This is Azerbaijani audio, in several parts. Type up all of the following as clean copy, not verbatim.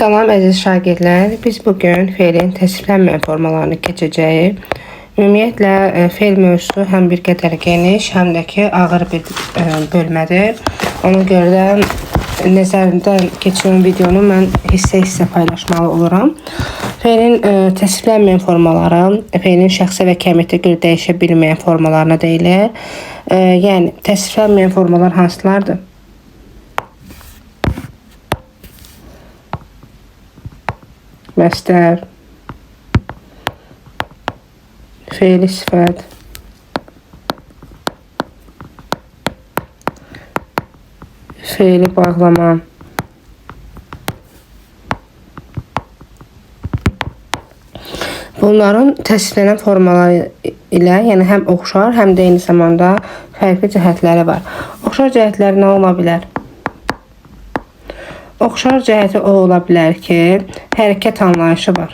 Salam əziz şagirdlər. Biz bugün feilin təsvirlənməyən formalarını keçəcəyik. Ümumiyyətlə, feil mövzusu həm bir qədər geniş, həm də ki, ağır bir bölmədir. Ona görə də nəzərimdən keçirilən videonu mən hissə-hissə paylaşmalı oluram. Feilin təsvirlənməyən formaları, feilin şəxsə və kəmiyyətə görə dəyişə bilməyən formalarına deyilir. Yəni, təsvirlənməyən formalar hansılardır? Məstər, feili sifət, feili bağlama, bunların təsvirlənən formaları ilə, yəni həm oxşar, həm də eyni zamanda fərqli cəhətləri var. Oxşar cəhətləri nə ola bilər? Oxşar cəhəti o ola bilər ki, hərəkət anlayışı var.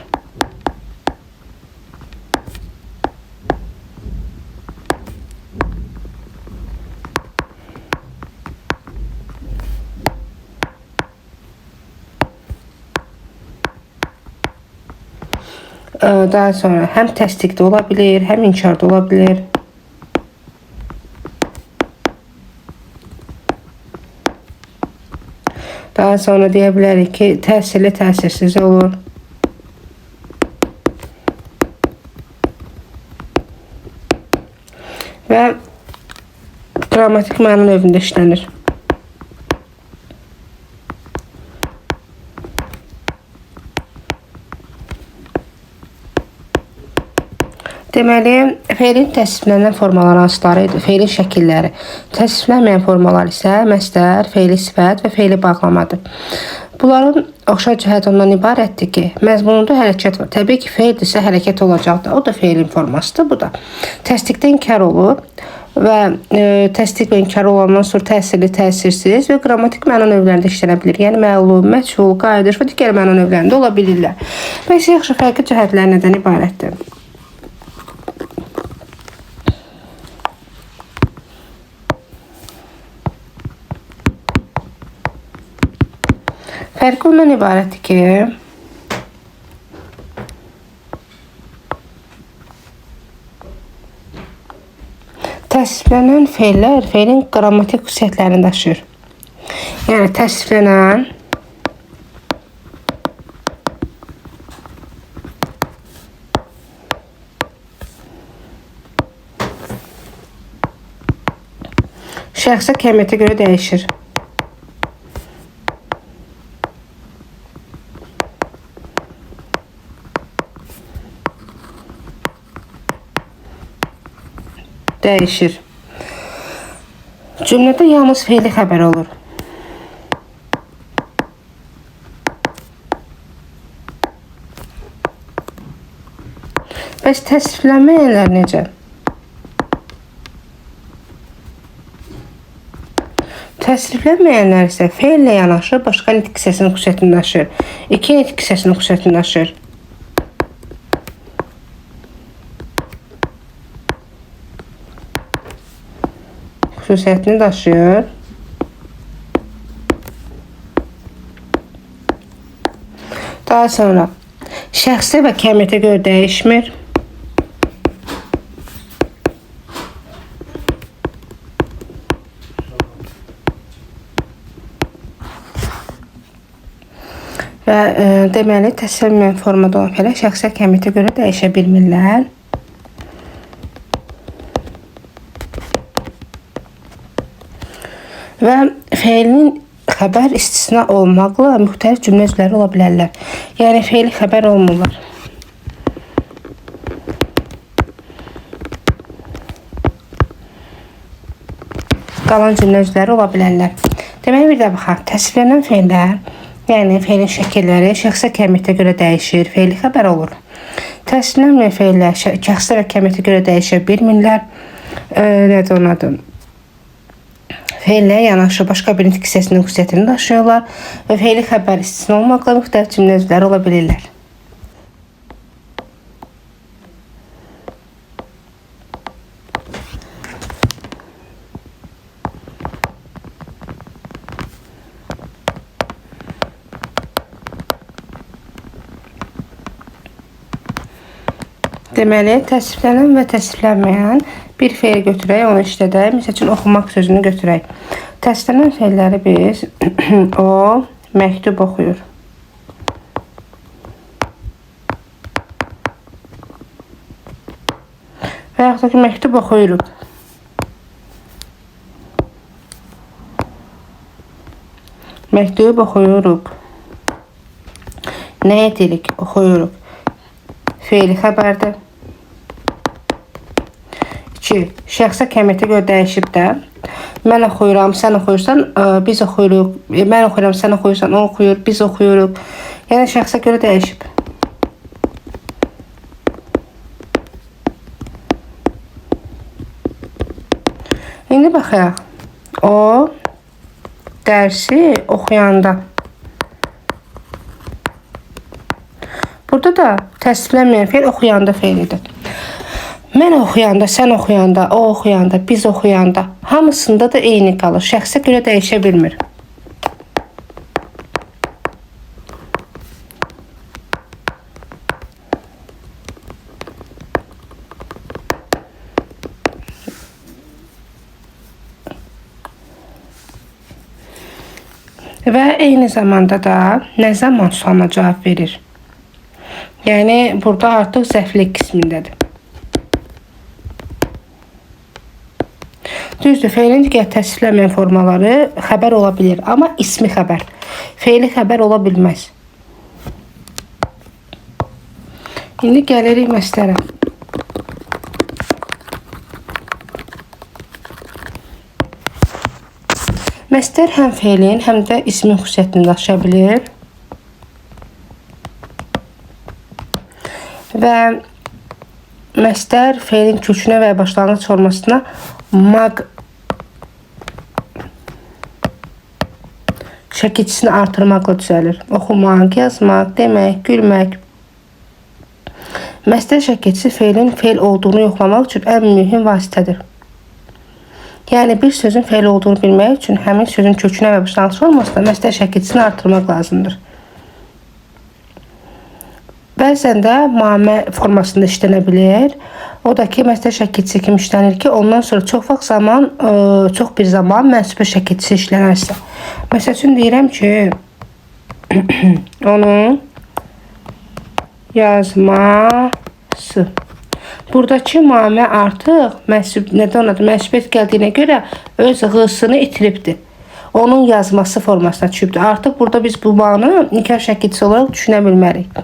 Daha sonra həm təsdiqdə ola bilir, həm inkarda ola bilir. Daha sonra deyə bilərik ki, təsirli, təsirsiz olur. Və qrammatik məna növündə işlənir. Deməli, feilin təsvirlənən formaları hansılarıydı? Feilin şəkilləri. Təsvirlənməyən formalar isə məstər, feili sifət və feili bağlamadır. Bunların oxşar cəhəti ondan ibarətdir ki, məzmununda hərəkət var. Təbii ki, feildirsə hərəkət olacaqdır. O da feilin formasıdır, bu da. Təsdiqdə inkar olur və təsdiq və inkar olandan sonra təsirli, təsirsiz və qrammatik məna növlərində işlənə bilir. Yəni, məlum, məchul, qayıdış və digər məna növlərində ola bilirlər. Və isə yaxşı fərqli cəhətlər nədən ibarətdir? Fərqi ondan ibarətdir ki, təsvirlənən feillər feilin qrammatik xüsusiyyətlərini daşıyır. Yəni, təsvirlənən şəxsə, kəmiyyətə görə dəyişir. Dəyişir. Cümlədə yalnız feili xəbər olur. Bəs təsvirlənməyənlər necə? Təsvirlənməyənlər isə feillə yanaşı başqa nitq hissəsinin xüsusiyyətini daşıyır. İki nitq hissəsinin xüsusiyyətini daşıyır. Xüsusiyyətini daşıyır. Daha sonra şəxsə və kəmiyyətə görə dəyişmir. Və deməli, təsvirlənməyən formada olan feillər şəxsə, kəmiyyətə görə dəyişə bilmirlər. Və feilin xəbər istisna olmaqla müxtəlif cümlə üzvləri ola bilərlər. Yəni, feili xəbər olmurlar. Qalan cümlə üzvləri ola bilərlər. Deməli, bir də baxaq. Təsvirlənən feillər, yəni feilin şəkilləri şəxsə, kəmiyyətə görə dəyişir, feili xəbər olur. Təsvirlənməyən feillər şəxsə və kəmiyyətə görə dəyişə bilmirlər. Nədir onun adı? Feillə yanaşı başqa bir nitq hissəsinin xüsusiyyətini daşıyırlar və feili xəbər istisna olmaqla müxtəlif cümlə üzvləri ola bilirlər. Deməli, təsviflənən və təsviflənməyən bir fe'l götürək, onu işlədək. Məsəl üçün, oxumaq sözünü götürək. Təsviflənən fe'lləri biz o məktub oxuyur. Və yaxud da ki, məktub oxuyuruq. Məktub oxuyuruq. Nə edirik? Oxuyuruq. Fe'li xəbərdir. 2. Şəxsə kəmiyyətə görə dəyişib də. Mən oxuyuram, sən oxuyursan, biz oxuyuruq. Mən oxuyuram, sən oxuyursan, o oxuyur, biz oxuyuruq. Yəni şəxsə görə dəyişib. İndi baxaq. O dərsi oxuyanda. Burada da təsviflənməyən fe'l oxuyanda fe'lidir. Mən oxuyanda, sən oxuyanda, o oxuyanda, biz oxuyanda hamısında da eyni qalır. Şəxsə görə dəyişə bilmir. Və eyni zamanda da nə zaman sualına cavab verir. Yəni, burada artıq zəflik qismindədir. Düzdür, fe'lin digər təsviflənməyən formaları xəbər ola bilir. Amma ismi xəbər. Fe'li xəbər ola bilməz. İndi gəlirik məslərə. Məslər həm fe'lin, həm də ismin xüsusiyyətini daşıya bilir. Və məslər fe'lin kökünə və başlanğıc formasına maq şəkilçisini artırmaqla düzəlir. Oxumaq, yazmaq, demək, gülmək. Məslər şəkilçisi fe'lin fe'l olduğunu yoxlamaq üçün ən mühüm vasitədir. Yəni, bir sözün fe'l olduğunu bilmək üçün həmin sözün kökünə və başlanğıc formasına məslər şəkilçisini artırmaq lazımdır. Bəzən də mamə formasında işlənə bilir. O da ki, məsələ şəkilçisi kimi işlənir ki, ondan sonra çox bir zaman mənsubə şəkilçisi işlənərsə. Məsəl üçün deyirəm ki, onun yazması. Buradakı mamə artıq mənsubiyyət gəldiyinə görə özğısını itiribdir. Onun yazması formasına düşübdür. Artıq burada biz bu ma'nı nikah şəkilçisi olaraq düşünə bilmərik.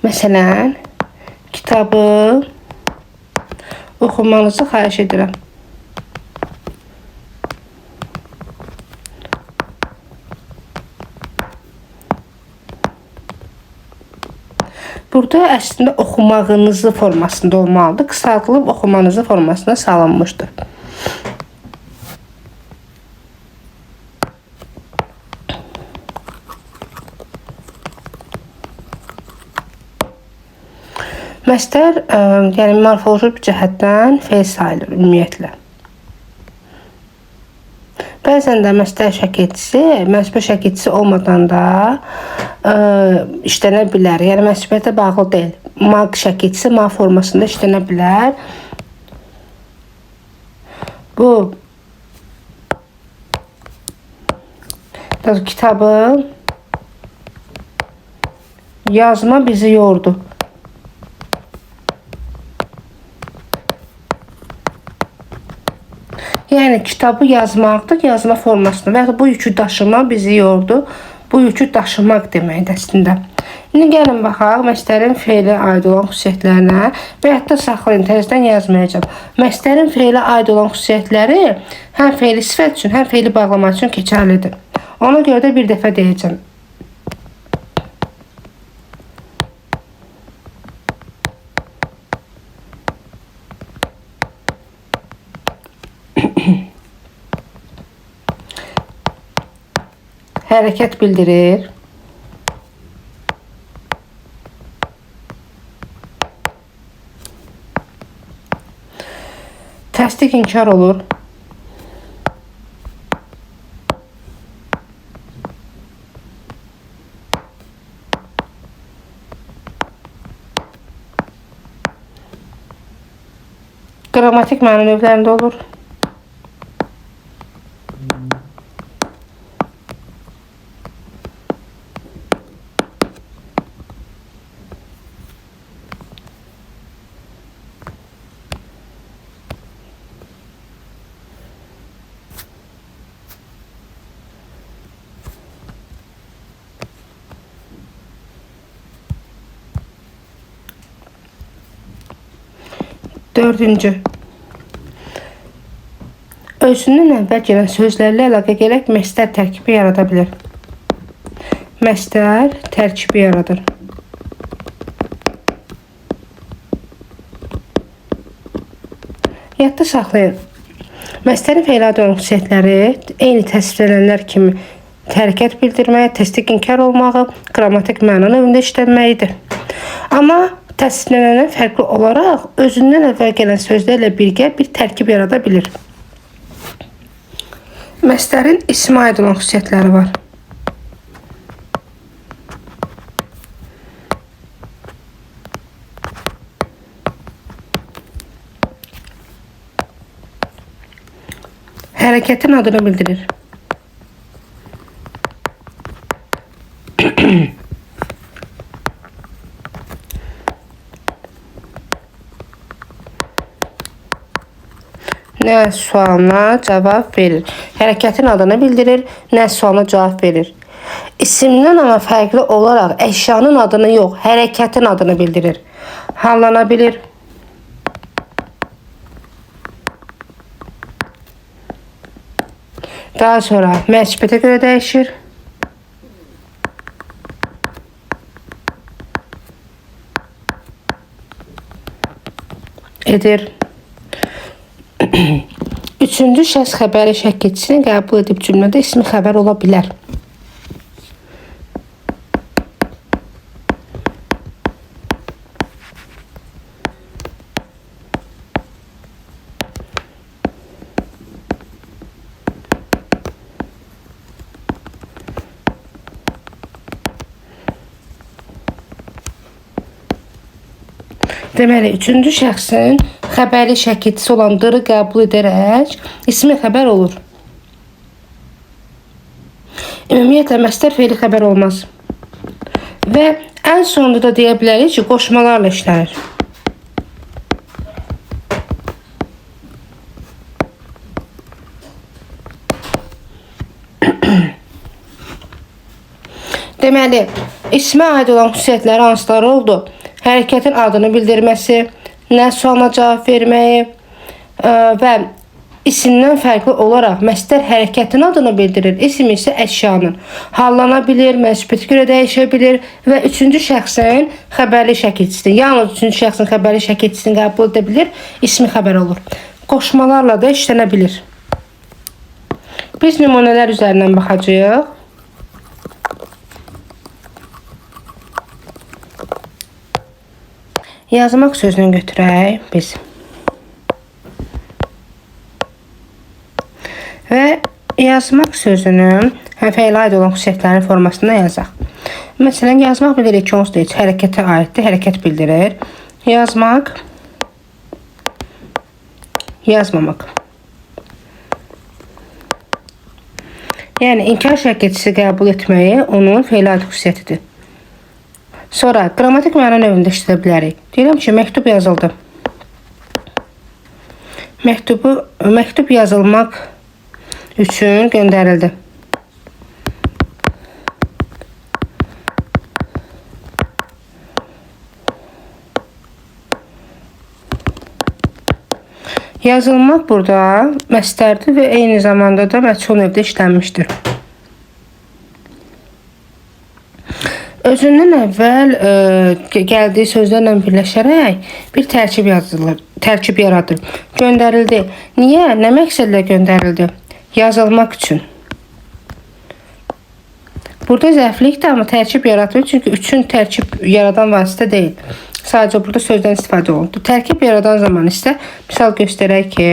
Məsələn, kitabı oxumanızı xahiş edirəm. Burada əslində oxumağınızı formasında olmalıdır. Qısaltılıb oxumanızı formasına salınmışdır. Məslər, yəni morfoloji cəhətdən fe'l sayılır ümumiyyətlə. Bəzən də məslər şəkilçisi, mənsubə şəkilçisi olmadan da işlənə bilər. Yəni mənsubiyyətə bağlı deyil. Maq şəkilçisi ma formasında işlənə bilər. Bu kitabı yazma bizi yordu. Yəni kitabı yazmaqdır, yazma formasında. Və bu yükü daşımaq bizi yordu. Bu yükü daşımaq deməkdir əslində. İndi gəlin baxaq məslərin fe'lə aid olan xüsusiyyətlərinə və hətta saxlayın, təzədən yazmayacağım. Məslərin fe'lə aid olan xüsusiyyətləri həm fe'li sifət üçün, həm fe'li bağlamaq üçün keçərlidir. Ona görə də bir dəfə deyəcəm. Hərəkət bildirir. Təsdiq inkar olur. Qrammatik məna növlərində olur. Dördüncü. Özündən əvvəl gələn sözlərlə əlaqə gələk məsdər tərkibi yarada bilir. Məsdər tərkibi yaradır. Yadda saxlayın. Məsdərin fəali adı olan xüsusiyyətləri eyni təsvirlənənlər kimi hərəkət bildirməyi, təsdiq inkar olmağı, qrammatik məna növündə işlənməyidir. Amma təsvirlənənlər fərqli olaraq özündən əvvəl gələn sözlərlə birgə bir tərkib yarada bilir. Məsdərin ismə aid olan xüsusiyyətləri var. Hərəkətin adını bildirir. Nə sualına cavab verir. Hərəkətin adını bildirir, nə sualına cavab verir. İsimdən amma fərqli olaraq əşyanın adını yox, hərəkətin adını bildirir. Hallana bilir. Daha sonra məcbətə görə dəyişir. Edir. Üçüncü şəxs xəbəri şəkilçisini qəbul edib cümlədə ismi xəbər ola bilər. Deməli, üçüncü şəxsin xəbərli şəkilçisi olan dırı qəbul edərək ismi xəbər olur. Ümumiyyətlə, məsdər feili xəbər olmaz. Və ən sonunda da deyə bilərik ki, qoşmalarla işlənir. Deməli, ismə aid olan xüsusiyyətləri hansıları oldu? Hərəkətin adını bildirməsi, nə sualına cavab verməyi və isimdən fərqli olaraq məsdər hərəkətin adını bildirir, isim isə əşyanın. Hallana bilir, məcbətə görə dəyişə bilir və üçüncü şəxsin xəbərli şəkilçisini, yalnız üçüncü şəxsin xəbərli şəkilçisini qəbul edə bilir, ismi xəbər olur. Qoşmalarla da işlənə bilir. Biz nümunələr üzərindən baxacağıq. Yazmaq sözünü götürək biz. Və yazmaq sözünün fəili aid olan xüsusiyyətlərin formasında yazaq. Məsələn, yazmaq bilirik ki, onsuz da heç hərəkətə aiddir, hərəkət bildirir. Yazmaq, yazmamaq. Yəni, inkar şəkilçisi qəbul etməyi onun fəili aid xüsusiyyətidir. Sonra qrammatik məna növündə işlədə bilərik. Deyirəm ki, məktub yazıldı. Məktub yazılmaq üçün göndərildi. Yazılmaq burada məsdərdir və eyni zamanda da məchul növdə işlənmişdir. Özündən əvvəl gəldiyi sözlərlə birləşərək bir tərkib yaradır. Göndərildi. Niyə? Nə məqsədlə göndərildi? Yazılmaq üçün. Burada zərflikdir, amma tərkib yaratır. Çünki üçün tərkib yaradan vasitə deyil. Sadəcə burada sözdən istifadə olundu. Tərkib yaradan zaman isə misal göstərək ki,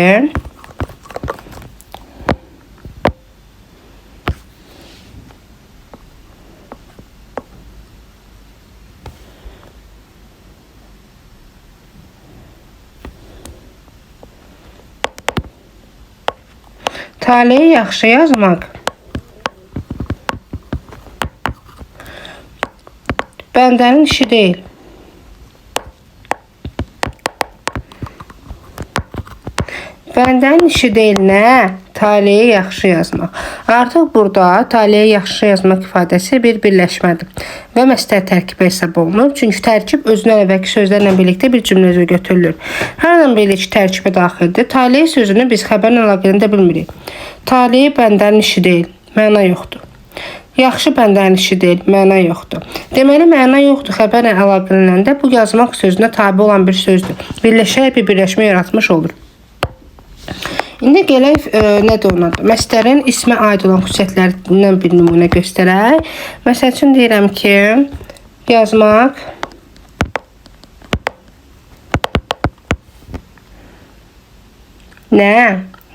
taleyi yaxşı yazmaq bəndənin işi deyil. Bəndənin işi deyil nə? Taleyi yaxşı yazmaq. Artıq burada taleyi yaxşı yazmaq ifadəsi bir birləşmədir və məstər tərkibi hesab olunur. Çünki tərkib özündən əvvəlki sözlərlə birlikdə bir cümləyə götürülür. Hərdən belə ki, tərkibə daxildir. Taleyi sözünü biz xəbərin əlaqəsində bilmirik. Taleyi bəndənin işi deyil, məna yoxdur. Yaxşı bəndənin işi deyil, məna yoxdur. Deməli, məna yoxdur xəbərlə əlaqələndə bu yazmaq sözünə tabi olan bir sözdür. Birləşərək bir birləşmə yaratmış olur. İndi gələk nədir onun adı? Məstərin ismə aid olan xüsusiyyətlərindən bir nümunə göstərək. Məsəl üçün deyirəm ki, yazmaq nə?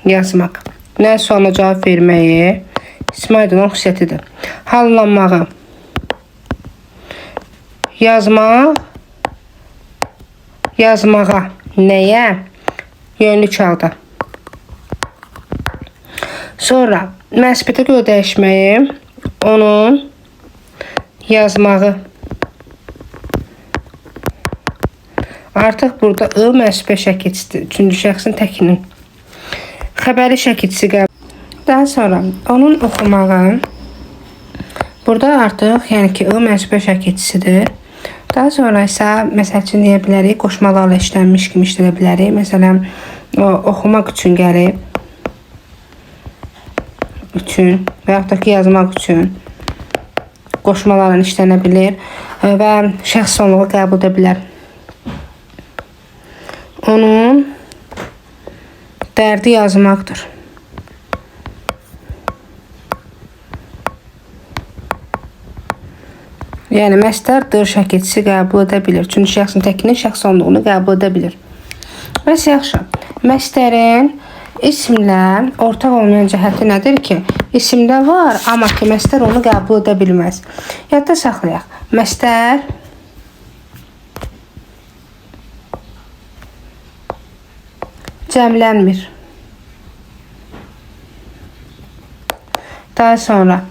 Yazmaq. Nə sualına cavab verməyi ismə aid olan xüsusiyyətidir. Hallanmağı. Yazmaq. Yazmağa. Nəyə? Yönlük halda. Sonra məsbətə görə dəyişməyi, onun yazmağı. Artıq burada I məsbə şəkilçisidir. Üçüncü şəxsin təkinin. Xəbəri şəkilçisi qəbul. Daha sonra onun oxumağı. Burada artıq yəni ki I məsbə şəkilçisidir. Daha sonra isə məsəl üçün deyə bilərik, qoşmalarla işlənmiş kimi işlədə bilərik. Məsələn, oxumaq üçün gəlib. Üçün və yaxud da ki yazmaq üçün qoşmalarla işlənə bilir və şəxs sonluğu qəbul edə bilər. Onun dərdi yazmaqdır. Yəni məstər dır şəkilçisi qəbul edə bilir. Çünki şəxsin təkinin şəxs sonluğunu qəbul edə bilir. Bəs yaxşı. Məstərin İsimlə ortaq olmayan cəhəti nədir ki? İsimdə var, amma ki, məstər onu qəbul edə bilməz. Yadda saxlayaq. Məstər cəmlənmir. Daha sonra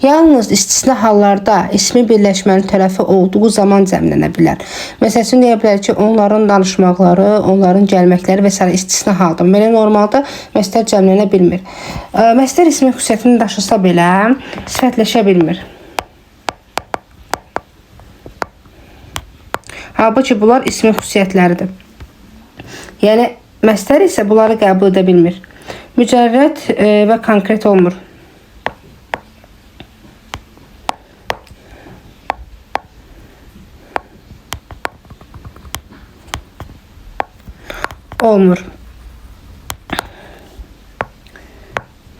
yalnız istisna hallarda ismi birləşmənin tərəfi olduğu zaman cəmlənə bilər. Məsələn, deyə bilər ki, onların danışmaqları, onların gəlməkləri və s. istisna haldır. Belə normalda məstər cəmlənə bilmir. Məstər ismi xüsusiyyətini daşısa belə sifətləşə bilmir. Halbuki bunlar ismi xüsusiyyətləridir. Yəni, məstər isə bunları qəbul edə bilmir. Mücərrəd və konkret olmur. Olmur.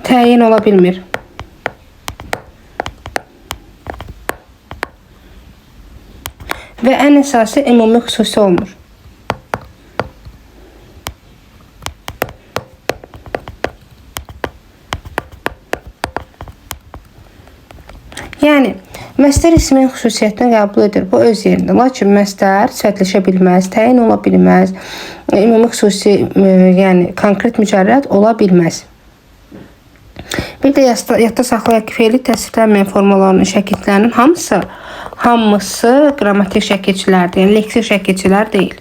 Təyin ola bilmir. Və ən əsası ümumi xüsusi olmur. Yəni, məstər ismin xüsusiyyətini qəbul edir. Bu öz yerində. Lakin məstər sifətləşə bilməz, təyin ola bilməz, ümumi xüsusi, yəni konkret mücərrəd ola bilməz. Bir də yadda saxlayaq ki, fe'li təsvirlənməyən formalarının şəkillərinin hamısı qrammatik şəkilçilərdir. Yəni, leksik şəkilçilər deyil.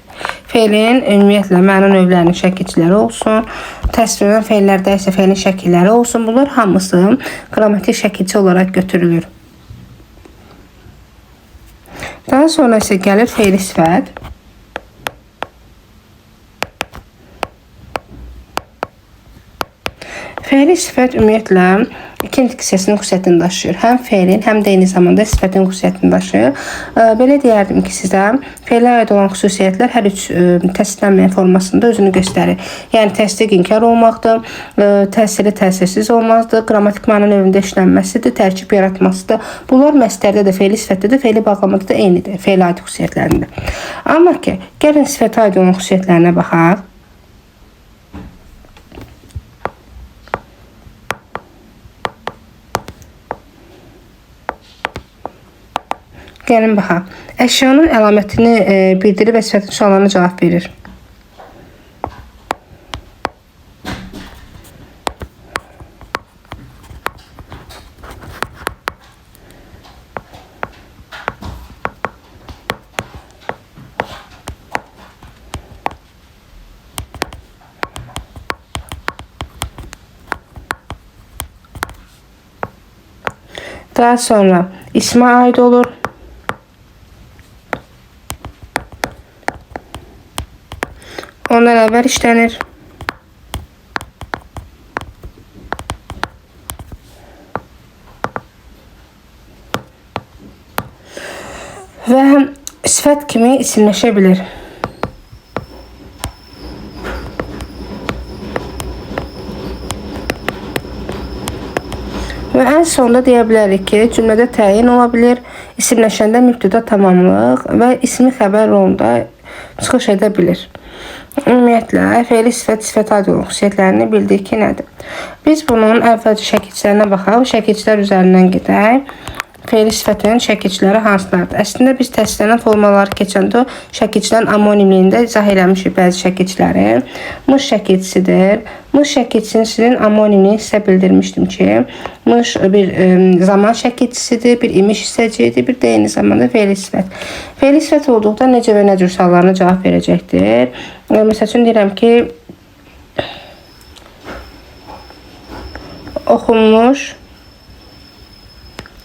Fe'lin ümumiyyətlə məna növlərinin şəkilçiləri olsun, təsvirlənən fe'llərdə isə fe'lin şəkilləri olsun. Bunlar hamısı qrammatik şəkilçi olaraq götürülür. Daha sonra isə gəlir fe'li sifət. Fe'li sifət ümumiyyətlə ikinci hissəsinin xüsusiyyətini daşıyır. Həm fe'lin, həm də eyni zamanda sifətin xüsusiyyətini daşıyır. Belə deyərdim ki, sizə fe'lə aid olan xüsusiyyətlər hər üç təsdiqlənməyən formasında özünü göstərir. Yəni, təsdiq inkar olmaqdır, təsirli təsirsiz olmaqdır, qrammatik məna növündə işlənməsidir, tərkib yaratmasıdır. Bunlar məstərdə də, fe'li sifətdə də, fe'li bağlamada da eynidir, fe'lə aid xüsusiyyətlərində. Amma ki, gəlin sifətə aid olan xüsusiyyətlərinə baxaq. Gəlin baxaq. Əşyanın əlamətini bildirir və sifətin suallarına cavab verir. Daha sonra isme aid olur. Ondan əvvəl işlənir. Və sifət kimi isimləşə bilir. Və ən sonda deyə bilərik ki, cümlədə təyin ola bilir, isimləşəndə mübtəda tamamlıq və ismi xəbər rolunda çıxış edə bilir. Ümumiyyətlə, fe'li sifət, sifət aidinin xüsusiyyətlərini bildik ki, nədir? Biz bunun əvvəlcə şəkilçilərinə baxaq, şəkilçilər üzərindən gedək. Fe'li sifətin şəkilçiləri hansılardır? Əslində biz təsdiqlənən formaları keçəndə şəkilçilərin amonimliyində izah eləmişik bəzi şəkilçiləri. Mış şəkilçisidir. Mış şəkilçisinin amonimliyini sizə bildirmişdim ki, mış bir zaman şəkilçisidir, bir imiş hissəcidir, bir də eyni zamanda fe'li sifət. Fe'li sifət olduqda necə və nə cür suallarına cavab verəcəkdir. Məsəl üçün deyirəm ki, oxunmuş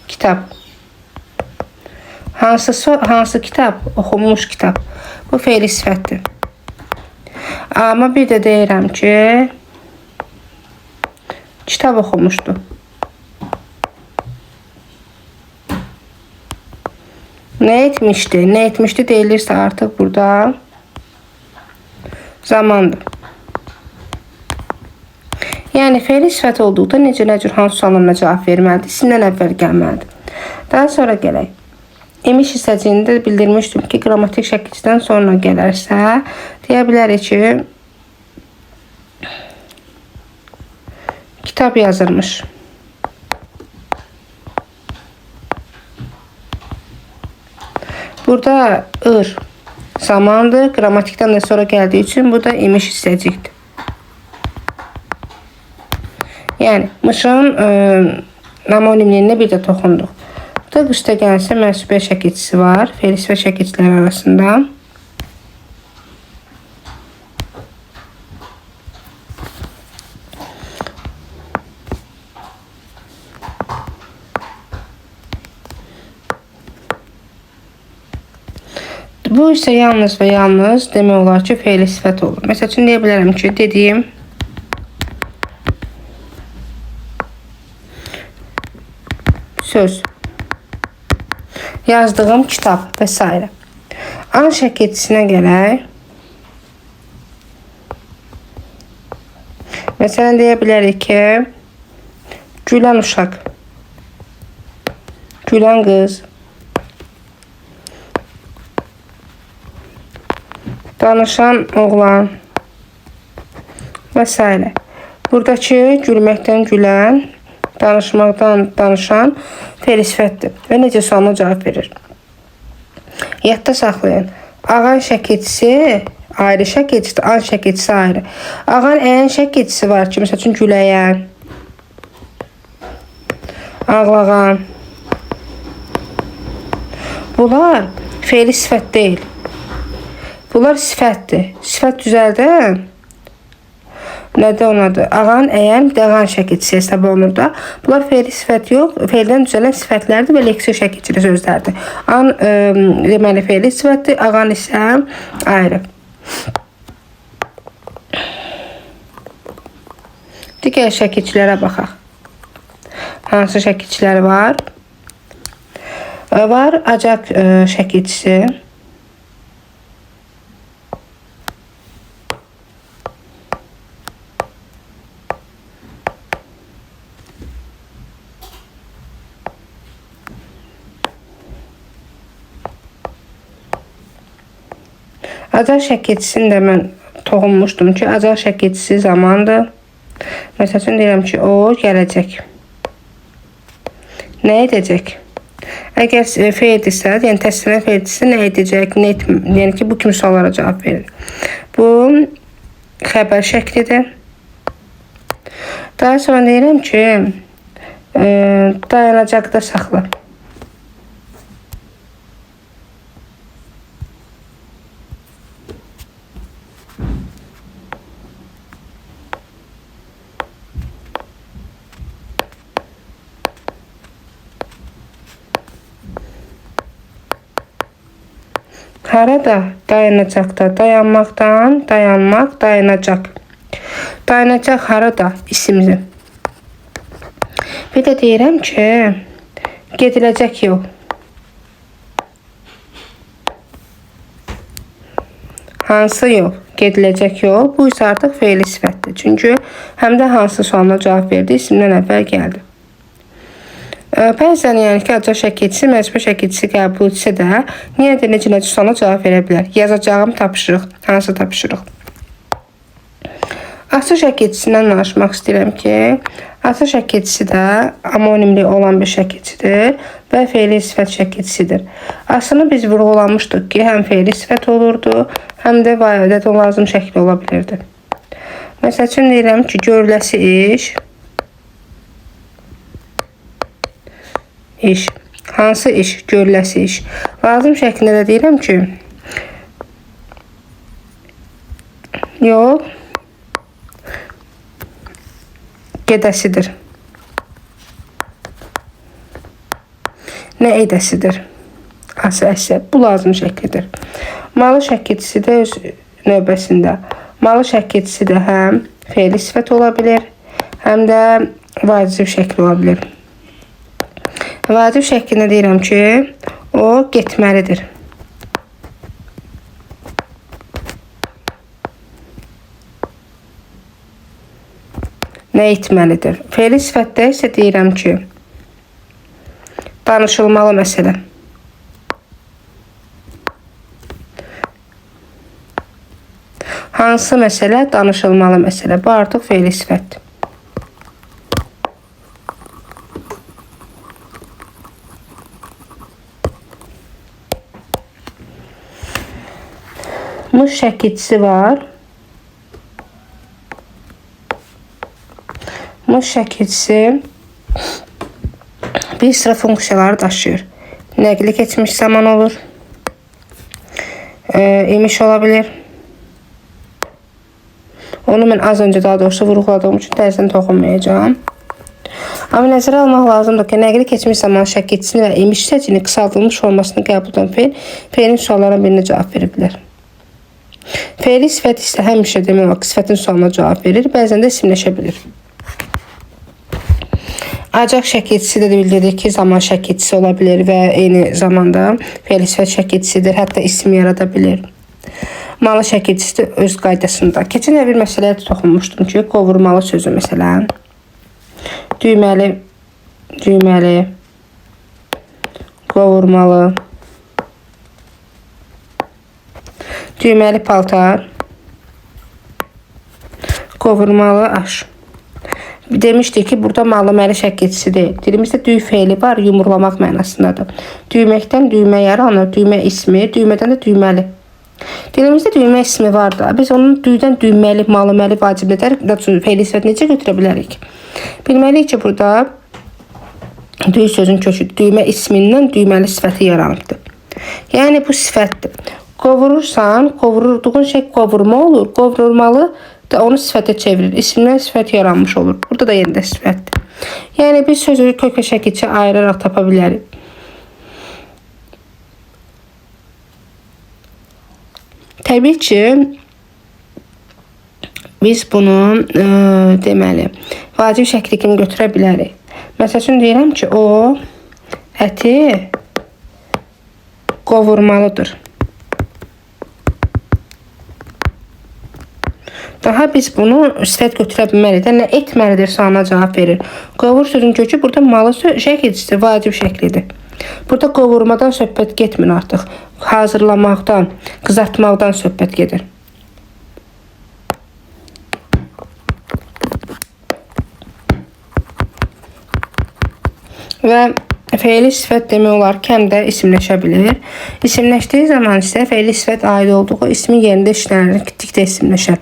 kitab. Hansı kitab? Oxunmuş kitab. Bu fe'li sifətdir. Amma bir də deyirəm ki, kitab oxumuşdu. Nə etmişdi? Nə etmişdi deyilirsə artıq burada zamandır. Yəni fe'li sifət olduqda necə nə cür hansı suallarına cavab verməlidir? Sizdən əvvəl gəlməlidir. Daha sonra gələk. İmiş hissəciyində bildirmişdim ki, qrammatik şəkilçidən sonra gələrsə, deyə bilərik ki, kitab yazılmış. Burada zamandır, qrammatikdən də sonra gəldiyi üçün bu da imiş hissəcikdir. Yəni, mışın amonimliyinə bir də toxunduq. Burada üstə gəlsə mənsubə şəkilçisi var, fe'li sifət şəkilçiləri arasında. Bu isə yalnız və yalnız demək olar ki, fe'li sifət olur. Məsəl üçün deyə bilərəm ki, dediyim söz, yazdığım kitab və s. An şəkilçisinə gələk. Məsələn, deyə bilərik ki, gülən uşaq, gülən qız, danışan oğlan və s. Buradakı gülməkdən gülən, danışmaqdan danışan fe'li sifətdir və necə sualına cavab verir. Yadda saxlayın. Ağan şəkilçisi ayrı şəkilçisidir, an şəkilçisi ayrı. Ağan əyən şəkilçisi var ki, məsəl üçün güləyən, ağlağan. Bunlar fe'li sifət deyil. Bunlar sifətdir. Sifət düzəldən nədir onadır? Ağan, əyən, dəğan şəkilçisi hesab olunur da. Bunlar fe'li sifət yox, fe'ldən düzələn sifətlərdir və leksiya şəkilçili sözlərdir. An deməli fe'li sifətdir, ağan isə ayrı. Digər şəkilçilərə baxaq. Hansı şəkilçilər var? Var acaq şəkilçisi. Acaq şəkilçisini də mən toxunmuşdum ki, acaq şəkilçisi zamandır. Məsəl üçün deyirəm ki, o gələcək. Nə edəcək? Əgər fe'ldirsə, yəni təsdiqlənən fe'ldirsə nə edəcək, nə etməyəcək? Yəni ki, bu kimi suallara cavab verir. Bu xəbər şəklidir. Daha sonra deyirəm ki, dayanacaqda saxla. Harada? Dayanacaqda. Dayanmaqdan, dayanmaq, dayanacaq. Dayanacaq harada isimdir. Bir də deyirəm ki, gediləcək yol. Hansı yol? Gediləcək yol. Bu isə artıq fe'li sifətdir. Çünki həm də hansı sualına cavab verdi, isimdən əvvəl gəldi. Bəzən yəni ki, acaq şəkilçisi, məcbur şəkilçisi qəbul etsə də, niyə də necə sualına cavab verə bilər? Yazacağım tapşırıq, hansı tapşırıq? Açıq şəkilçisindən danışmaq istəyirəm ki, açıq şəkilçisi də amonimli olan bir şəkilçidir və fe'li sifət şəkilçisidir. Aslında biz vurğulamışdıq ki, həm fe'li sifət olurdu, həm də vayədət lazım şəkli ola bilirdi. Məsəl üçün deyirəm ki, görüləsi iş, iş. Hansı iş? Görüləsi iş. Lazım şəklində də deyirəm ki, yol gedəsidir. Nə edəsidir? Əsə. Bu lazım şəklidir. Malı şəkilçisi də öz növbəsində. Malı şəkilçisi də həm fe'li sifət ola bilir, həm də vacib şəkli ola bilir. Vacib şəklində deyirəm ki, o getməlidir. Nə etməlidir? Fe'li sifətdə isə deyirəm ki, danışılmalı məsələ. Hansı məsələ? Danışılmalı məsələ. Bu artıq fe'li sifətdir. Mış şəkilçisi var. Mış şəkilçisi bir sıra funksiyaları daşıyır. Nəqli keçmiş zaman olur. İmiş ola bilir. Onu mən az öncə daha doğrusu vurğuladığım üçün dərsdən toxunmayacağım. Amma nəzərə almaq lazımdır ki, nəqli keçmiş zaman şəkilçisini və imiş hissəcini qısaldılmış olmasını qəbul edən fe'lin suallarına birinə cavab verə bilər. Fe'li sifət isə həmişə demək olar ki, sifətin sualına cavab verir, bəzən də isimləşə bilir. Acaq şəkilçisi də bildirdik ki, zaman şəkilçisi ola bilir və eyni zamanda fe'li sifət şəkilçisidir, hətta isim yarada bilir. Malı şəkilçisi də öz qaydasında. Keçən bir məsələyə toxunmuşdum ki, qovurmalı sözü məsələn. Düyməli, qovurmalı, düyməli paltar, qovurmalı aş. Demişdik ki, burada malı-məli şəkilçisi deyil. Dilimizdə düy fe'li var, yumurlamaq mənasındadır. Düyməkdən düymə yaranır, düymə ismi, düymədən də düyməli. Dilimizdə düymə ismi var da, biz onun düydən düyməli, malı-məli vacib edər, fe'li sifət necə götürə bilərik? Bilməliyik ki, burada düy sözün kökü düymə ismindən düyməli sifəti yaranıbdır. Yəni bu sifətdir. Qovurursan, qovurduğun şey qovurma olur. Qovurmalı da onu sifətə çevirir. İsimdən sifət yaranmış olur. Burada da yenə də sifətdir. Yəni biz sözü kökə şəkilçi ayıraraq tapa bilərik. Təbii ki, biz bunu deməli, vacib şəkli kimi götürə bilərik. Məsəl üçün deyirəm ki, o əti qovurmalıdır. Daha biz bunu sifət götürə bilmərik. Nə etməlidir sualına cavab verir. Qovur sözün kökü burada malı şəkilçisi vacib şəklidir. Burada qovurmadan söhbət getmir artıq. Hazırlamaqdan, qızartmaqdan söhbət gedir. Və fe'li sifət demək olar ki, həm də isimləşə bilir. İsimləşdiyi zaman isə fe'li sifət aid olduğu ismin yerində işlənərək isimləşər.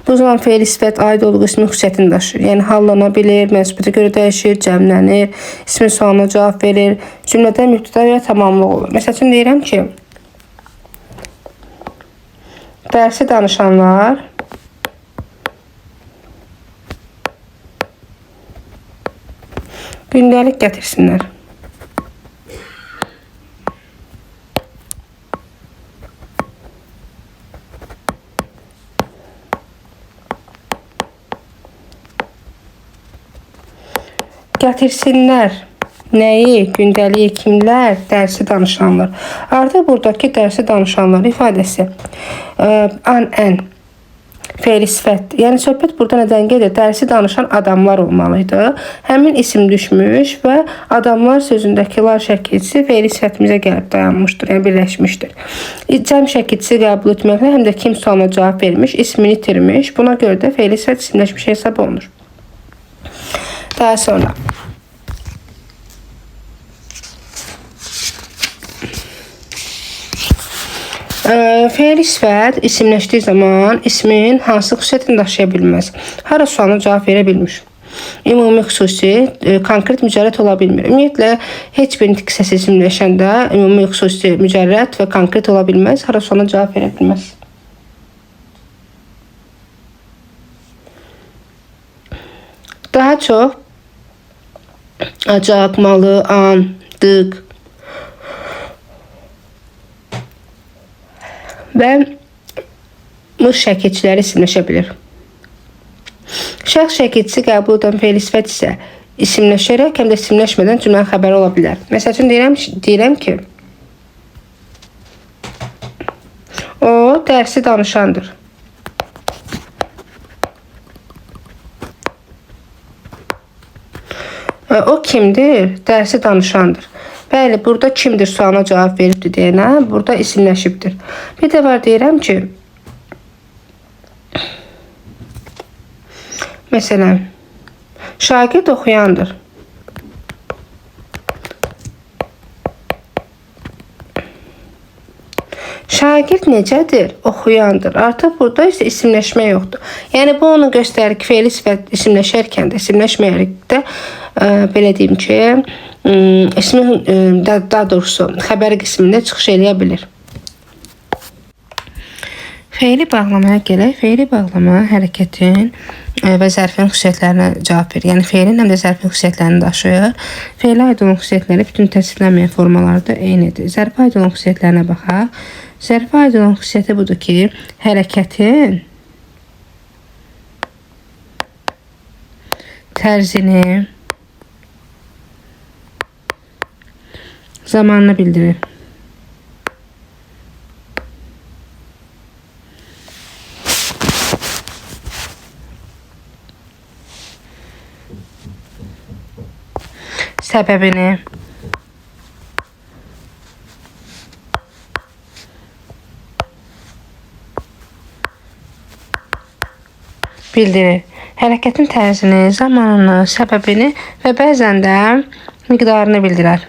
Bu zaman fe'li sifət aid olduğu ismin xüsusiyyətini daşır. Yəni hallana bilir, mənsubiyyətə görə dəyişir, cəmlənir, ismin sualına cavab verir, cümlədə mübtəda və tamamlıq olur. Məsəl üçün deyirəm ki, dərsi danışanlar gündəlik gətirsinlər. Gətirsinlər. Nəyi? Gündəlik kimlər? Dərsi danışanlar. Artıq buradakı dərsi danışanlar ifadəsi ən fe'li sifət. Yəni söhbət burada nədən gedir? Dərsi danışan adamlar olmalıydı. Həmin isim düşmüş və adamlar sözündəki lar şəkilçisi fe'li sifətimizə gəlib dayanmışdır, yəni birləşmişdir. Cəm şəkilçisi qəbul etməklə həm də kim sualına cavab vermiş, ismini itirmiş. Buna görə də fe'li sifət isimləşmiş hesab olunur. Daha sonra fe'li sifət isimləşdiyi zaman ismin hansı xüsusiyyətini daşıya bilməz? Hara sualına cavab verə bilmir. Ümumi xüsusi, konkret mücərrət ola bilmir. Ümumiyyətlə, heç bir nitq səsi isimləşəndə ümumi xüsusi, mücərrət və konkret ola bilməz. Hara sualına cavab verə bilməz. Daha çox acaq, malı, an, dıq və mış şəkilçiləri isimləşə bilir. Şəxs şəkilçisi qəbul edən fe'li sifət isə isimləşərək həm də isimləşmədən cümlənin xəbəri ola bilər. Məsəl üçün deyirəm ki, o dərsi danışandır. O kimdir? Dərsi danışandır. Bəli, burada kimdir sualına cavab veribdir deyənə, burada isimləşibdir. Bir də var deyirəm ki, məsələn, şagird oxuyandır. Şagird necədir? Oxuyandır. Artıq burada isə isimləşmə yoxdur. Yəni, bu onu göstərir ki, fe'li sifət isimləşərkən də, isimləşməyərək də, belə deyim ki, ismin, daha doğrusu, xəbər qismində çıxış eləyə bilir. Fe'li bağlamaya gələk. Fe'li bağlama hərəkətin və zərfin xüsusiyyətlərinə cavab verir. Yəni, fe'lin həm də zərfin xüsusiyyətlərini daşıyır. Fe'lə aid olan xüsusiyyətləri bütün təsdiqlənməyən formalarda eynidir. Zərfə aid olan xüsusiyyətlərinə baxaq. Zərfə aid olan xüsusiyyəti budur ki, hərəkətin tərzini, zamanını bildirir. Səbəbini, bildirir. Hərəkətin tərzini, zamanını, səbəbini və bəzən də miqdarını bildirir.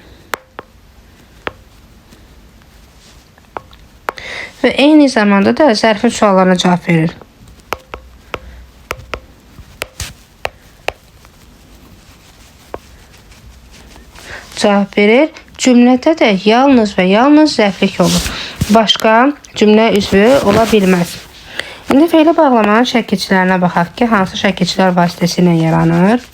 Və eyni zamanda da zərfin suallarına cavab verir. Cavab verir. Cümlədə də yalnız və yalnız zərflik olur. Başqa cümlə üzvü ola bilməz. İndi fe'li bağlamanın şəkilçilərinə baxaq ki, hansı şəkilçilər vasitəsilə yaranır?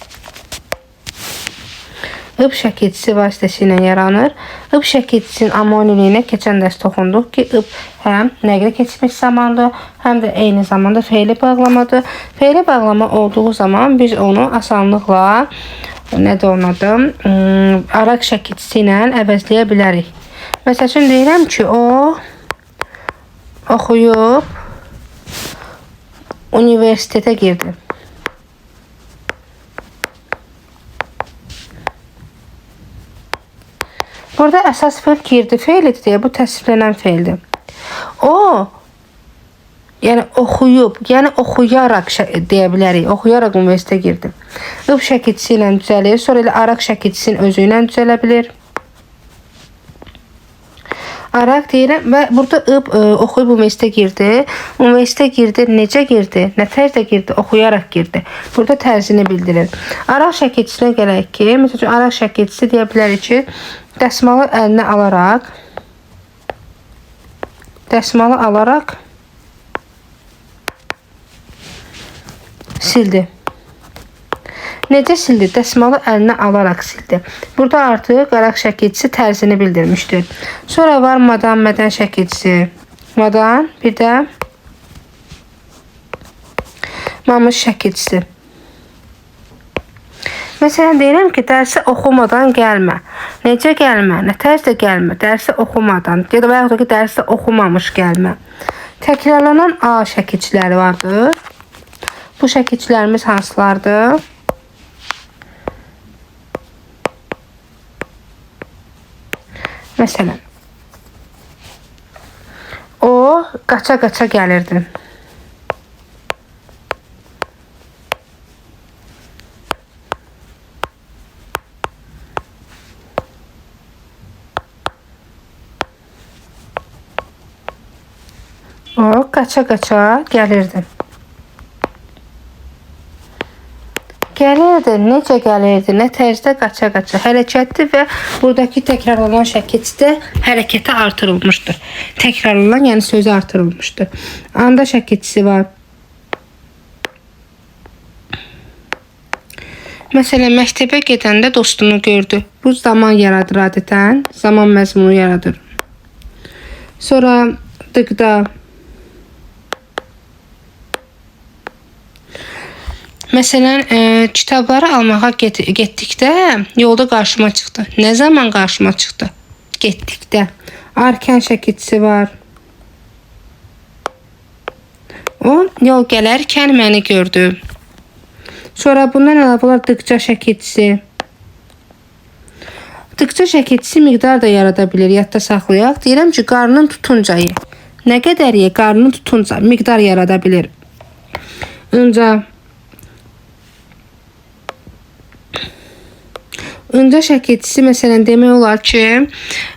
Ib şəkilçisi vasitəsilə yaranır. Ib şəkilçisinin amonimliyinə keçən dərs toxunduq ki, ıb həm nəqli keçmiş zamandır, həm də eyni zamanda fe'li bağlamadır. Fe'li bağlama olduğu zaman biz onu asanlıqla nədir onun adı? Araq şəkilçisi ilə əvəzləyə bilərik. Məsəl üçün deyirəm ki, o oxuyub universitetə girdi. Burada əsas fe'l girdi fe'lidir deyə bu təsviflənən fe'ldir. O, yəni oxuyub, yəni oxuyaraq deyə bilərik. Oxuyaraq universitetə girdi. Ib şəkilçisi ilə düzəlir, sonra elə araq şəkilçisinin özü ilə düzələ bilir. Araq deyirəm və burada ıb oxuyub universitetə girdi. Universitetə girdi, necə girdi, nə tərzdə girdi, oxuyaraq girdi. Burada tərzini bildirir. Araq şəkilçisinə gələk ki, məsəl üçün araq şəkilçisi deyə bilərik ki, dəsmalı əlinə alaraq sildi. Necə sildi? Dəsmalı əlinə alaraq sildi. Burada artıq araq şəkilçisi tərzini bildirmişdir. Sonra var madan, mədən şəkilçisi. Madan, bir də mamış şəkilçisi. Məsələn, deyirəm ki, dərsi oxumadan gəlmə. Necə gəlmə? Nə tərzdə gəlmə? Dərsi oxumadan. Ya da və yaxud da ki, dərsi oxumamış gəlmə. Təkrarlanan A şəkilçiləri vardır. Bu şəkilçilərimiz hansılardır? Məsələn, o qaça-qaça gəlirdi. O qaça-qaça gəlirdi. Gəlirdi, necə gəlirdi, nə tərzdə qaça-qaça hərəkətli və buradakı təkrarlanan şəkildə hərəkəti artırılmışdır. Təkrarlanan, yəni sözü artırılmışdır. Anda şəkilçisi var. Məsələn, məktəbə gedəndə dostunu gördü. Bu zaman yaradır adətən, zaman məzmunu yaradır. Sonra dıqda. Məsələn, kitabları almağa getdikdə yolda qarşıma çıxdı. Nə zaman qarşıma çıxdı? Getdikdə. Arkan şəkilçisi var. O yol gələrkən məni gördü. Sonra bundan əlavə olaraq dıqca şəkilçisi. Dıqca şəkilçisi miqdar da yarada bilir. Yadda saxlayaq. Deyirəm ki, qarnın tutunca ye. Nə qədər ye? Qarnın tutunca miqdar yarada bilir. Öncə şəkilçisi məsələn demək olar ki,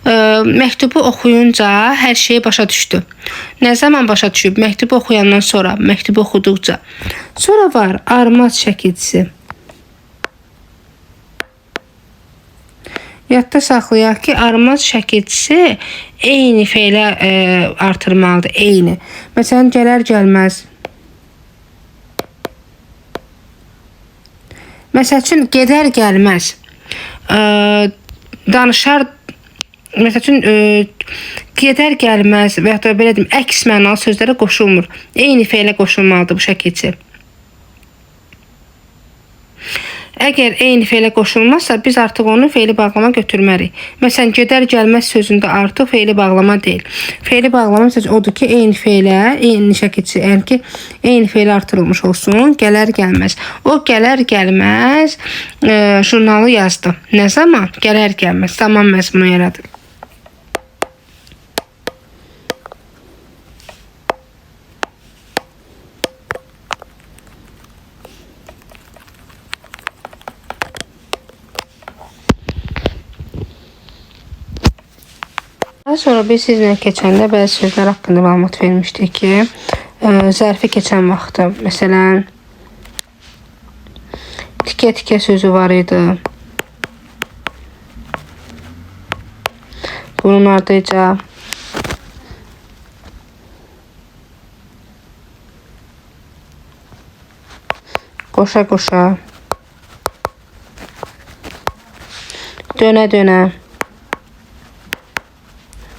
məktubu oxuyunca hər şeyi başa düşdü. Nə zaman başa düşüb? Məktubu oxuyandan sonra, məktubu oxuduqca. Sonra var armaz şəkilçisi. Yadda saxlayaq ki, armaz şəkilçisi eyni feylə artırmalıdır, eyni. Məsələn, gələr gəlməz. Məsəl üçün, gedər gəlməz. Danışar, məsəl üçün, gedər gəlməz və ya da belə deyim, əks mənalı sözlərə qoşulmur. Eyni feylə qoşulmalıdır bu şəkilçi. Əgər eyni feylə qoşulmazsa, biz artıq onu feyli bağlama götürmərik. Məsələn, gedər gəlməz sözündə artıq feyli bağlama deyil. Feyli bağlama məsələn odur ki, eyni feylə, eyni şəkilçi, yəni ki, eyni feylə artırılmış olsun, gələr gəlməz. O gələr gəlməz jurnalı yazdı. Nə zaman? Gələr gəlməz. Zaman məzmunu yaradır. Daha sonra biz sizlə keçəndə bəzi sözlər haqqında məlumat vermişdik ki, zərfi keçən vaxtı, məsələn, tikə-tikə sözü var idi. Bunun ardınca qoşa-qoşa, dönə-dönə.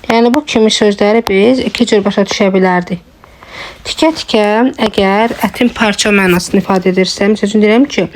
Yəni bu kimi sözləri biz iki cür başa düşə bilərdik. Tikə-tikə əgər ətin parça mənasını ifadə edirsə, məsəl üçün deyirəm ki,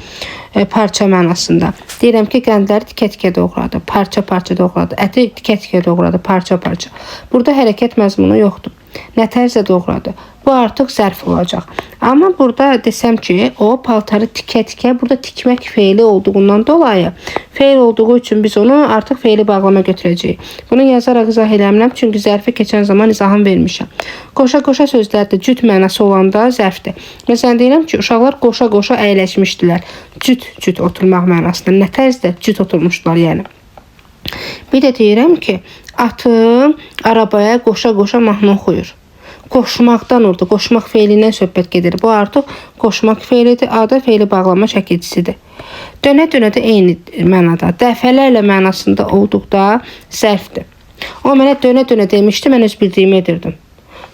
parça mənasında. Deyirəm ki, qəndləri tikə-tikə doğradı, parça-parça doğradı, əti tikə-tikə doğradı, parça-parça. Burada hərəkət məzmunu yoxdur. Nə tərzdə doğradı? Bu artıq zərf olacaq. Amma burada desəm ki, o paltarı tikə-tikə, burada tikmək feili olduğundan dolayı, feil olduğu üçün biz onu artıq feili bağlama götürəcəyik. Bunu yazaraq izah eləmirəm, çünki zərfi keçən zaman izahını vermişəm. Qoşa-qoşa sözlərdə cüt mənası olanda zərfdir. Məsələn, deyirəm ki, uşaqlar qoşa-qoşa əyləşmişdilər. Cüt oturmaq mənasında. Nə tərzdə cüt oturmuşdular, yəni. Bir də deyirəm ki, atı arabaya qoşa-qoşa mahnı oxuyur. Qoşmaqdan oldu. Qoşmaq feilindən söhbət gedir. Bu artıq qoşmaq feilidir. Ada feili bağlama şəkilçisidir. Dönə-dönə də eyni mənada. Dəfələrlə mənasında olduqda zərfdir. O mənə dönə-dönə demişdi, mən öz bildiyimi edirdim.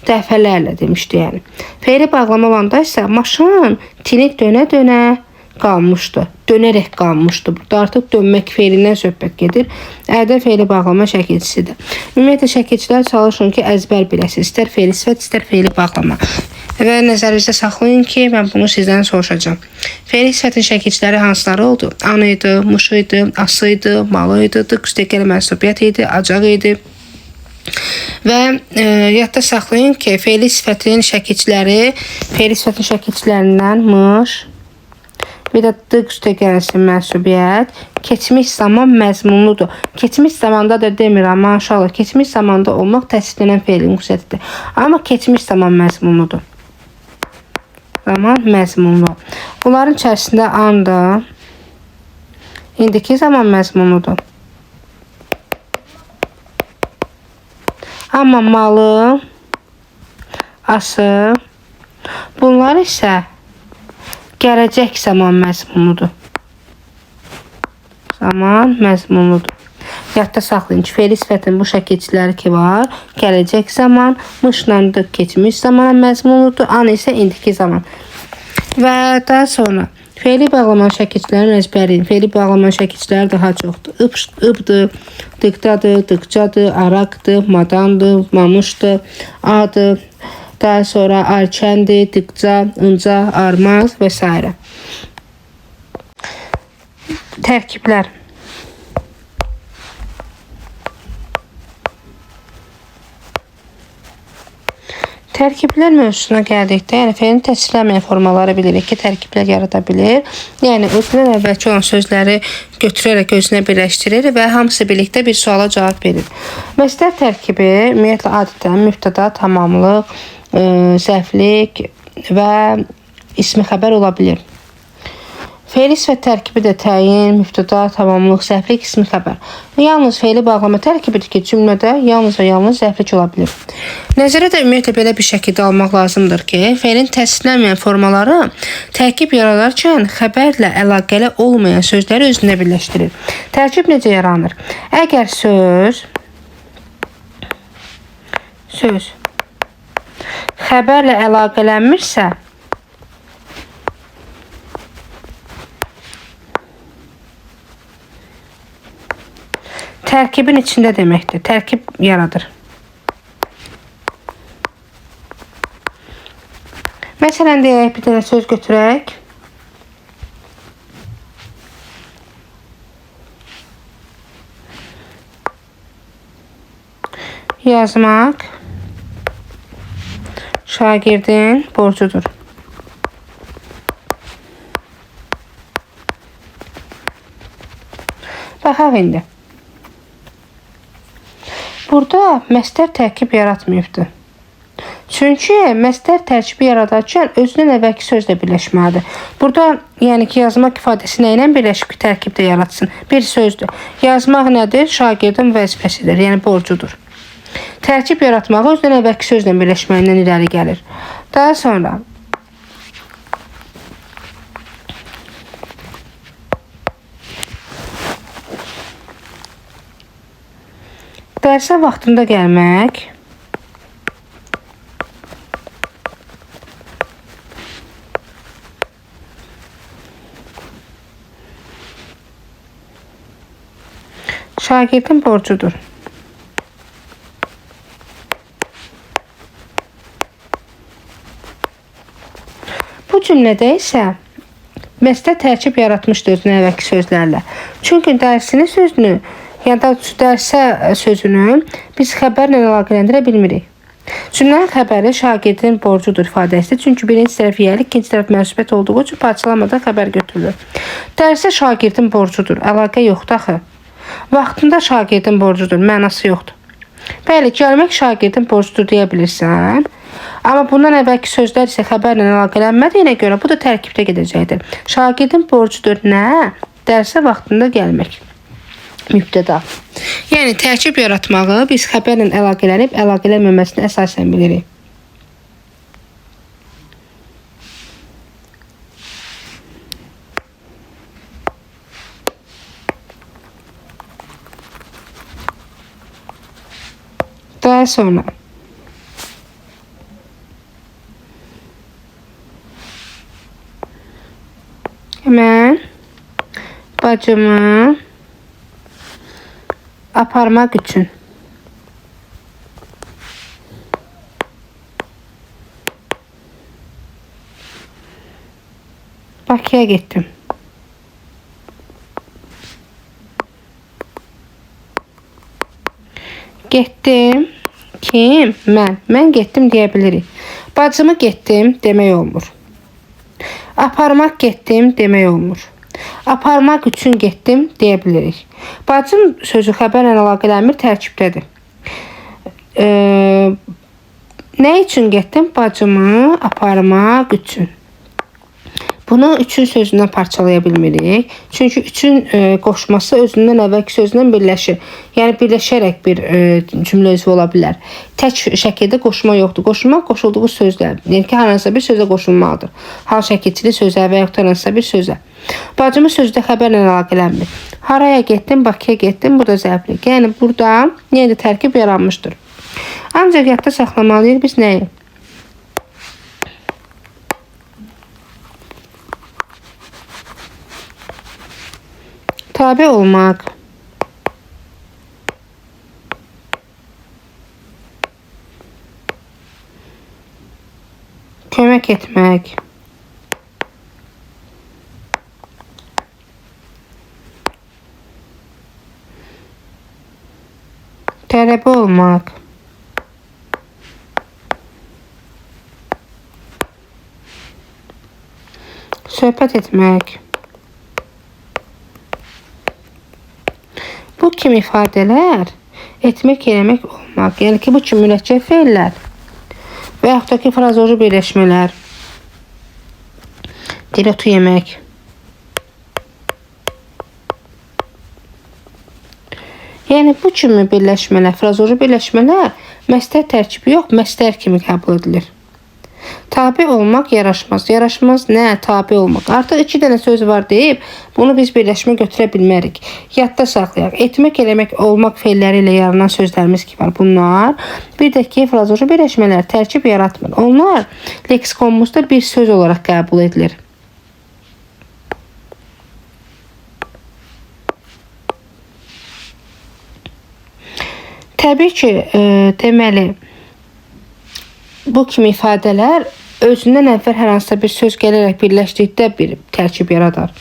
Dəfələrlə demişdi, yəni. Feili bağlama olanda isə maşın tini dönə-dönə qalmışdı. Dönərək qalmışdı. Burada artıq dönmək feilindən söhbət gedir. Ədə feili bağlama şəkilçisidir. Ümumiyyətlə şəkilçilər çalışın ki, əzbər biləsiniz. İstər feili sifət, istər feili bağlama. Və nəzərinizdə saxlayın ki, mən bunu sizdən soruşacağım. Fe'li sifətin şəkilçiləri hansıları oldu? An idi, mış idi, ası idi, malı idi, dıqüstəkəli mənsubiyyət idi, acaq idi. Və yadda saxlayın ki, fe'li sifətin şəkilçilərindən mış, bir də dıqüstəkəlisi mənsubiyyət, keçmiş zaman məzmunludur. Keçmiş zamanda da demirəm, maşallah, keçmiş zamanda olmaq təsdiqlənən fe'lin xüsusiyyətidir. Amma keçmiş zaman məzmunludur. Zaman məzmunlu. Bunların içərisində an da indiki zaman məzmunludur. Amma malı, ası, bunlar isə gələcək zaman məzmunludur. Zaman məzmunludur. Yadda saxlayın ki, fe'li sifətin bu şəkilçiləri ki var, gələcək zaman, mışlandı, keçmiş zaman məzmunludur, an isə indiki zaman. Və daha sonra fe'li bağlamanın şəkilçilərini əzbərləyin. Fe'li bağlamanın şəkilçiləri daha çoxdur. Ibdır, dıqdadır, dıqcadır, araqdır, madandır, mamışdır, adır. Daha sonra arkəndir, dıqca, ınca, armaz və s. Tərkiblər. Tərkiblər mövzusuna gəldikdə, yəni fe'lin təsvirlənməyən formaları bilirik ki, tərkiblər yarada bilir. Yəni özündən əvvəlki olan sözləri götürərək özünə birləşdirir və hamısı birlikdə bir suala cavab verir. Məsdər tərkibi ümumiyyətlə adətən mübtəda, tamamlıq, zərflik və ismi xəbər ola bilir. Fe'li sifət tərkibi də təyin, mübtəda, tamamlıq, zərflik, ismi xəbər. Yalnız fe'li bağlama tərkibidir ki, cümlədə yalnız və yalnız zərflik ola bilir. Nəzərə ümumiyyətlə belə bir şəkildə almaq lazımdır ki, fe'lin təsdiqlənməyən formaları tərkib yaradarkən xəbərlə əlaqəli olmayan sözləri özünə birləşdirir. Tərkib necə yaranır? Əgər söz xəbərlə əlaqələnmirsə, tərkibin içində deməkdir. Tərkib yaradır. Məsələn, deyək, bir dənə söz götürək. Yazmaq şagirdin borcudur. Baxaq indi. Burada məsdər tərkib yaratmayıbdır. Çünki məsdər tərkibi yaradarkən özündən əvvəlki sözlə birləşməlidir. Burada yəni ki, yazmaq ifadəsi nə ilə birləşib ki, tərkibdə yaratsın? Bir sözdür. Yazmaq nədir? Şagirdin vəzifəsidir, yəni borcudur. Tərkib yaratmağı özündən əvvəlki sözlə birləşməyindən irəli gəlir. Daha sonra dərsə vaxtında gəlmək, şagirdin borcudur. Bu cümlədə isə məsdər tərkib yaratmışdır özünə əvvəlki sözlərlə. Çünki dərsinin sözünü, yəni da dərsə sözünü biz xəbərlə əlaqələndirə bilmirik. Cümlənin xəbəri şagirdin borcudur ifadəsidir. Çünki birinci tərəf yiyəlik, ikinci tərəf mənsubiyyət olduğu üçün parçalamadan xəbər götürülür. Dərsə şagirdin borcudur. Əlaqə yoxdur axı. Vaxtında şagirdin borcudur. Mənası yoxdur. Bəli, gəlmək şagirdin borcudur deyə bilirsən. Amma bundan əvvəlki sözlər isə xəbərlə əlaqələnmədiyinə görə bu da tərkibdə gedəcəkdir. Şagirdin borcudur nə? Dərsə vaxtında gəlmək. Mübtəda. Yəni tərkib yaratmağı biz xəbərlə əlaqələnib əlaqələnməməsini əsasən bilirik. Daha sonra hemen bacımı aparmak için Bakıya getdim. Getdim. Kim? Mən. Mən getdim deyə bilirik. Bacımı getdim demək olmur. Aparmaq getdim demək olmur. Aparmaq üçün getdim deyə bilirik. Bacım sözü xəbərlə əlaqələnmir, tərkibdədir. Nə üçün getdim? Bacımı aparmaq üçün. Bunu üçün sözündən parçalaya bilmirik. Çünki üçün qoşması özündən əvvəlki sözündən birləşir. Yəni birləşərək bir cümlə üzvü ola bilər. Tək şəkildə qoşma yoxdur. Qoşulmaq qoşulduğu sözlər. Yəni ki, hər hansısa bir sözə qoşulmalıdır. Hal şəkilçili sözə və yaxud da hansısa bir sözə. Bacımı sözdə xəbərlə əlaqələnmir. Haraya getdim? Bakıya getdim. Burada zərflik. Yəni burada yenə də tərkib yaranmışdır. Ancaq yadda saxlamalıyıq biz nəyi? Tabe olmak. Kömək etmək. Tələbə olmaq. Söhbət etmək. Bu kimi ifadələr etmək, eləmək, olmaq. Yəni ki, bu kimi mürəkkəb feillər və yaxud da ki, frazoloji birləşmələr. Dilotu yemək. Yəni bu kimi birləşmələr, frazoloji birləşmələr məstər tərkibi yox, məstər kimi qəbul edilir. Tabe olmaq yaraşmaz. Yaraşmaz nə? Tabe olmaq. Artıq 2 dənə söz var deyib, bunu biz birləşmə götürə bilmərik. Yadda saxlayaq. Etmək, eləmək, olmaq feilləri ilə yaranan sözlərimiz ki var. Bunlar bir də ki, frazoloji birləşmələr tərkib yaratmır. Onlar leksikonumuzda bir söz olaraq qəbul edilir. Təbii ki, deməli, bu kimi ifadələr özündən əvvəl hər hansısa bir söz gələrək birləşdikdə bir tərkib yaradar.